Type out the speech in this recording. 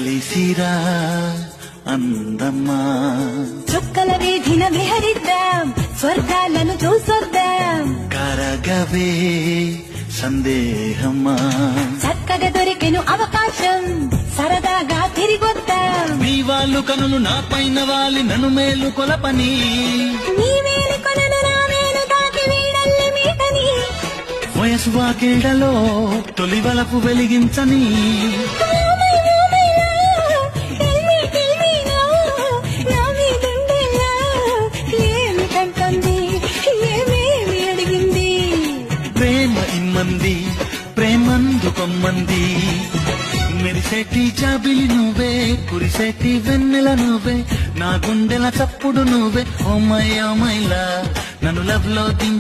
కలిసిరా అందమ్మా, చుక్కల వీధిన విహరిద్దాం, స్వర్గాలను చూసొద్దాం. కరగవే సందేహమ్మా, చక్కగా దొరికెను అవకాశం, సరదాగా తిరిగొద్దాం. మీ వాళ్ళు కనులు నా పైన వాలి నన్ను మేలు కొలపని, నీ వేలి కొనను నా వేలు తాకి వీడల్లి మీటని. వయసు వాకిళ్లలో తొలి వలపు వెలిగించని, ప్రేమ ఇమ్మంది ప్రేమందుకొమ్మంది. మెరిసేటి జాబిలి నువ్వే, కురిసేటి వెన్నెల నువ్వే, నా గుండెల చప్పుడు నువ్వే. ఓ మై లా నన్ను లవ్ లో